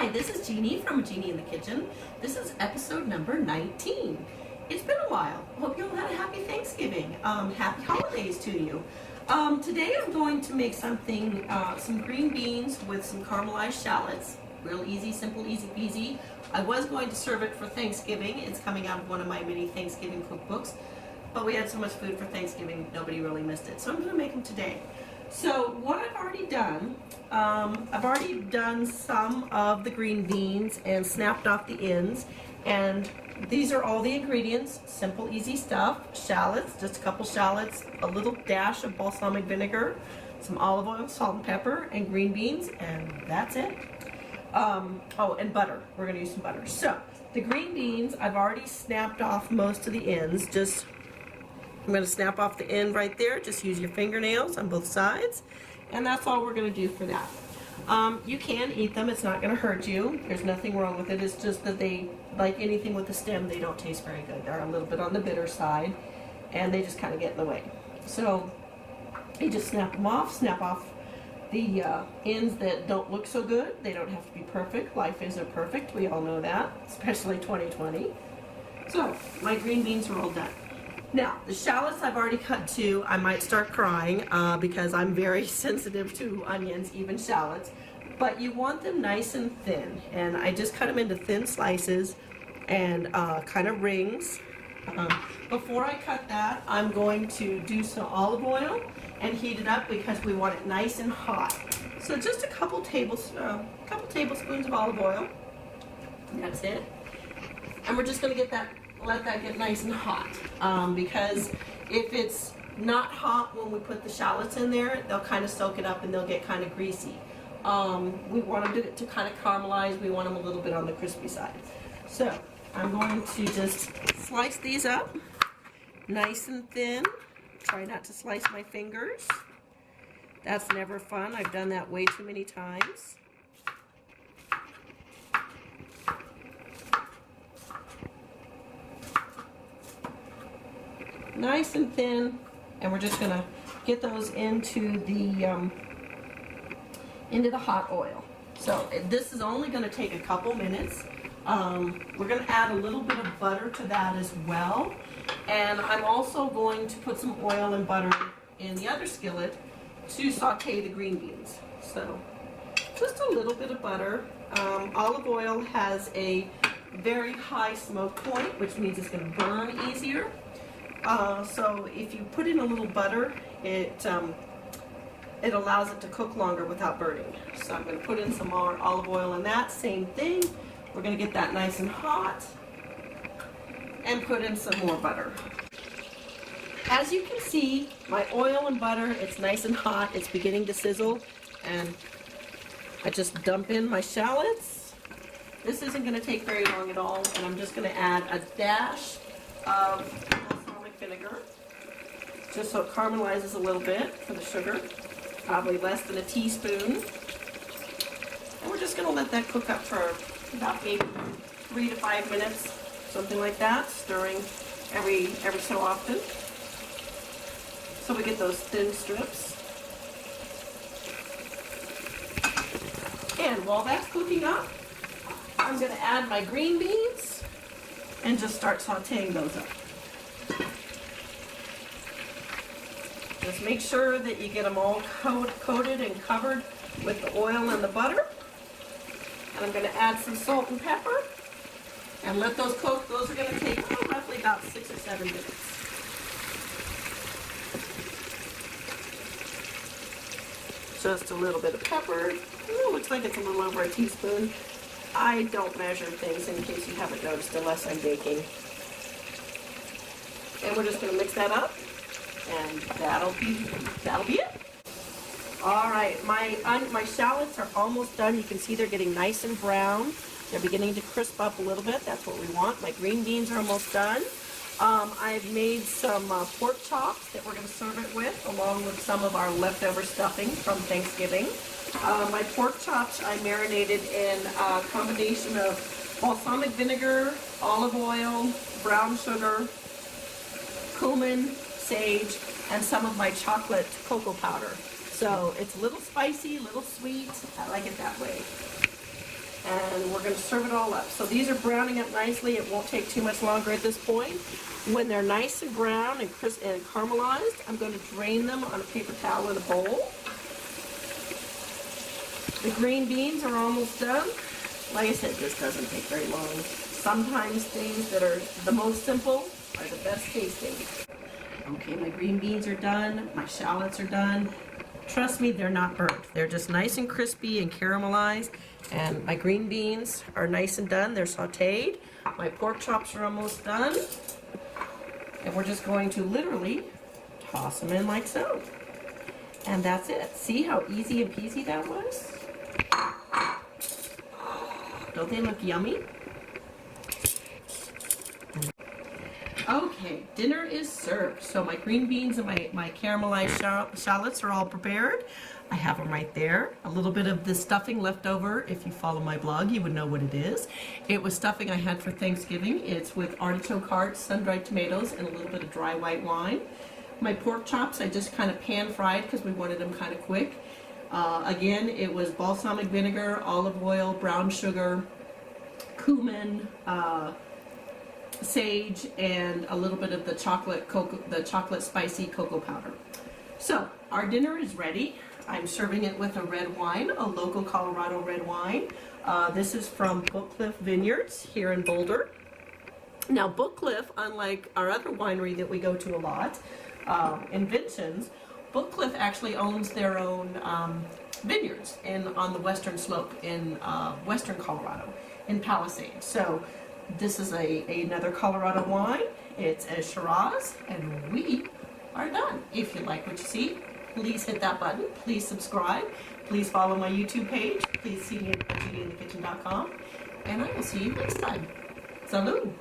Hi, this is Jeannie from Jeannie in the Kitchen. This is episode number 19. It's been a while. Hope you all had a happy Thanksgiving. Happy holidays to you. Today I'm going to make something, some green beans with some caramelized shallots. Real easy, simple, easy peasy. I was going to serve it for Thanksgiving. It's coming out of one of my mini Thanksgiving cookbooks. But we had so much food for Thanksgiving, nobody really missed it. So I'm going to make them today. So what I've already done some of the green beans and snapped off the ends. And these are all the ingredients, simple, easy stuff. Shallots, just a couple shallots, a little dash of balsamic vinegar, some olive oil, salt and pepper, and green beans, and that's it. Oh, and butter. We're going to use some butter. So the green beans, I've already snapped off most of the ends. I'm going to snap off the end right there. Just use your fingernails on both sides. And that's all we're going to do for that. You can eat them. It's not going to hurt you. There's nothing wrong with it. It's just that they, like anything with a stem, they don't taste very good. They're a little bit on the bitter side. And they just kind of get in the way. So you just snap them off. Snap off the ends that don't look so good. They don't have to be perfect. Life isn't perfect. We all know that. Especially 2020. So my green beans are all done. Now, the shallots I've already cut too. I might start crying because I'm very sensitive to onions, even shallots. But you want them nice and thin. And I just cut them into thin slices and kind of rings. Before I cut that, I'm going to do some olive oil and heat it up because we want it nice and hot. So just a couple tablespoons of olive oil. That's it. And we're just going to let that get nice and hot because if it's not hot when we put the shallots in there, they'll kind of soak it up and they'll get kind of greasy. We want them to kind of caramelize. We want them a little bit on the crispy side. So I'm going to just slice these up nice and thin. Try not to slice my fingers. That's never fun. I've done that way too many times. Nice and thin, and we're just going to get those into the hot oil. So this is only going to take a couple minutes. We're going to add a little bit of butter to that as well, and I'm also going to put some oil and butter in the other skillet to saute the green beans. So just a little bit of butter. Olive oil has a very high smoke point, which means it's going to burn easier. So if you put in a little butter, it allows it to cook longer without burning. So I'm going to put in some more olive oil in that, same thing. We're going to get that nice and hot and put in some more butter. As you can see, my oil and butter, it's nice and hot. It's beginning to sizzle, and I just dump in my shallots. This isn't going to take very long at all, and I'm just going to add a dash of vinegar, just so it caramelizes a little bit for the sugar, probably less than a teaspoon. And we're just going to let that cook up for about maybe 3 to 5 minutes, something like that, stirring every so often, so we get those thin strips. And while that's cooking up, I'm going to add my green beans and just start sauteing those up. Just make sure that you get them all coated and covered with the oil and the butter. And I'm going to add some salt and pepper and let those cook. Those are going to take roughly about 6 or 7 minutes. Just a little bit of pepper. Ooh, looks like it's a little over a teaspoon. I don't measure things in case you haven't noticed unless I'm baking. And we're just going to mix that up. And that'll be it. All right, my shallots are almost done. You can see they're getting nice and brown. They're beginning to crisp up a little bit. That's what we want. My green beans are almost done. I've made some pork chops that we're going to serve it with, along with some of our leftover stuffing from Thanksgiving. My pork chops I marinated in a combination of balsamic vinegar, olive oil, brown sugar, cumin, sage, and some of my chocolate cocoa powder. So it's a little spicy, a little sweet. I like it that way. And we're going to serve it all up. So these are browning up nicely. It won't take too much longer at this point. When they're nice and brown and crisp and caramelized, I'm going to drain them on a paper towel in a bowl. The green beans are almost done. Like I said, this doesn't take very long. Sometimes things that are the most simple are the best tasting. Okay, my green beans are done. My shallots are done. Trust me, they're not burnt. They're just nice and crispy and caramelized. And my green beans are nice and done. They're sauteed. My pork chops are almost done. And we're just going to literally toss them in like so. And that's it. See how easy and peasy that was? Don't they look yummy? Okay, dinner is served. So my green beans and my caramelized shallots are all prepared. I have them right there. A little bit of the stuffing left over. If you follow my blog, you would know what it is. It was stuffing I had for Thanksgiving. It's with artichoke hearts, sun-dried tomatoes, and a little bit of dry white wine. My pork chops, I just kind of pan-fried because we wanted them kind of quick. Again, it was balsamic vinegar, olive oil, brown sugar, cumin, sage, and a little bit of the chocolate spicy cocoa powder. So our dinner is ready. I'm serving it with a red wine, a local Colorado red wine. This is from Bookcliff Vineyards here in Boulder. Now Bookcliff, unlike our other winery that we go to a lot, Inventions, Bookcliff actually owns their own vineyards on the western slope in western Colorado, in Palisades. So this is another Colorado wine. It's a Shiraz, and we are done. If you like what you see, please hit that button. Please subscribe. Please follow my YouTube page. Please see me at JeanneInTheKitchen.com. And I will see you next time. Salud!